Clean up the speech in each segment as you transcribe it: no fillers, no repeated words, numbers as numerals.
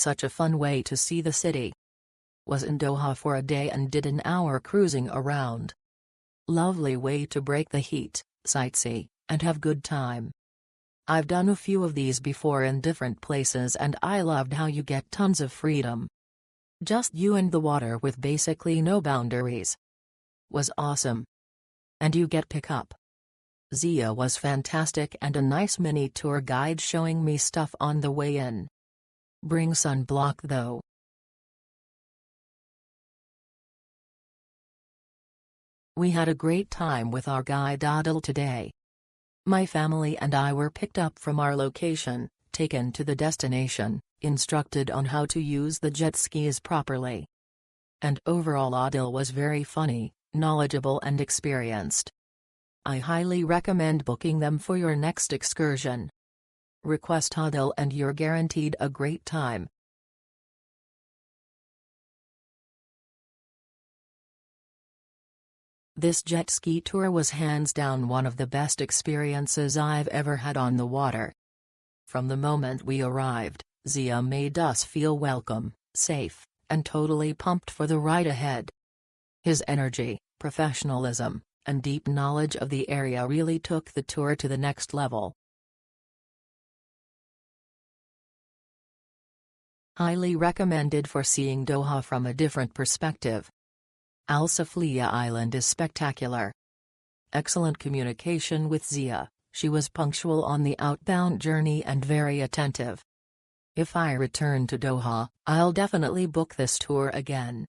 Such a fun way to see the city. Was in Doha for a day and did an hour cruising around. Lovely way to break the heat, sightsee, and have good time. I've done a few of these before in different places and I loved how you get tons of freedom. Just you and the water with basically no boundaries. Was awesome. And you get pickup. Zia was fantastic and a nice mini tour guide showing me stuff on the way in. Bring sunblock though. We had a great time with our guide Adil today. My family and I were picked up from our location, taken to the destination, instructed on how to use the jet skis properly. And overall Adil was very funny, knowledgeable and experienced. I highly recommend booking them for your next excursion. Request Adil and you're guaranteed a great time. This jet ski tour was hands down one of the best experiences I've ever had on the water. From the moment we arrived, Zia made us feel welcome, safe, and totally pumped for the ride ahead. His energy, professionalism, and deep knowledge of the area really took the tour to the next level. Highly recommended for seeing Doha from a different perspective. Al Safliya Island is spectacular. Excellent communication with Zia, she was punctual on the outbound journey and very attentive. If I return to Doha, I'll definitely book this tour again.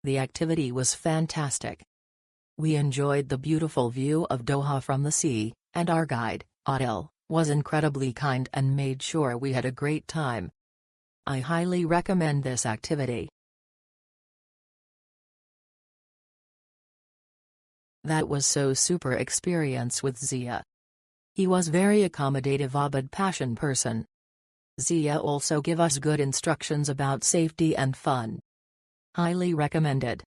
The activity was fantastic. We enjoyed the beautiful view of Doha from the sea, and our guide, Adil, was incredibly kind and made sure we had a great time. I highly recommend this activity. That was so super experience with Zia. He was very accommodative Abad passion person. Zia also give us good instructions about safety and fun. Highly recommended.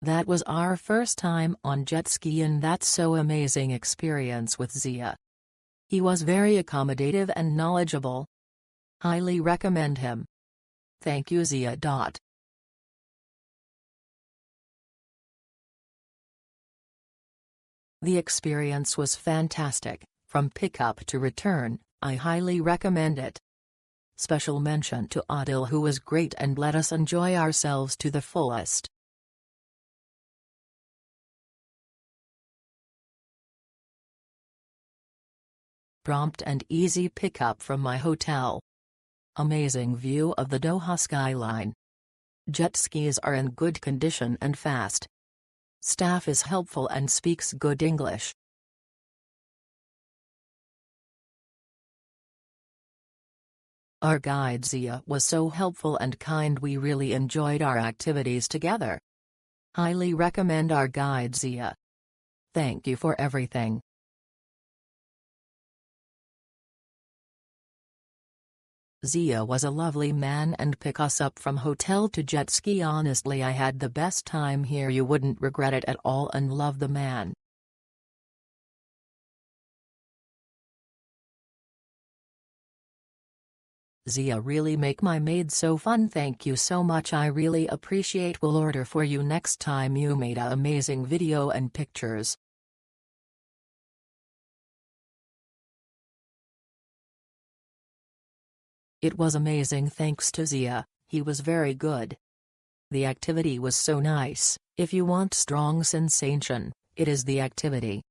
That was our first time on jet ski and that's so amazing experience with Zia. He was very accommodative and knowledgeable. Highly recommend him. Thank you Zia. The experience was fantastic, from pickup to return, I highly recommend it. Special mention to Adil who was great and let us enjoy ourselves to the fullest. Prompt and easy pickup from my hotel. Amazing view of the Doha skyline. Jet skis are in good condition and fast. Staff is helpful and speaks good English. Our guide Zia was so helpful and kind, we really enjoyed our activities together. Highly recommend our guide Zia. Thank you for everything. Zia was a lovely man and pick us up from hotel to jet ski. Honestly, I had the best time here, you wouldn't regret it at all, and love the man. Zia really make my maid so fun. Thank you so much, I really appreciate. Will order for you next time. You made a amazing video and pictures. It was amazing thanks to Zia, he was very good. The activity was so nice. If you want strong sensation, it is the activity.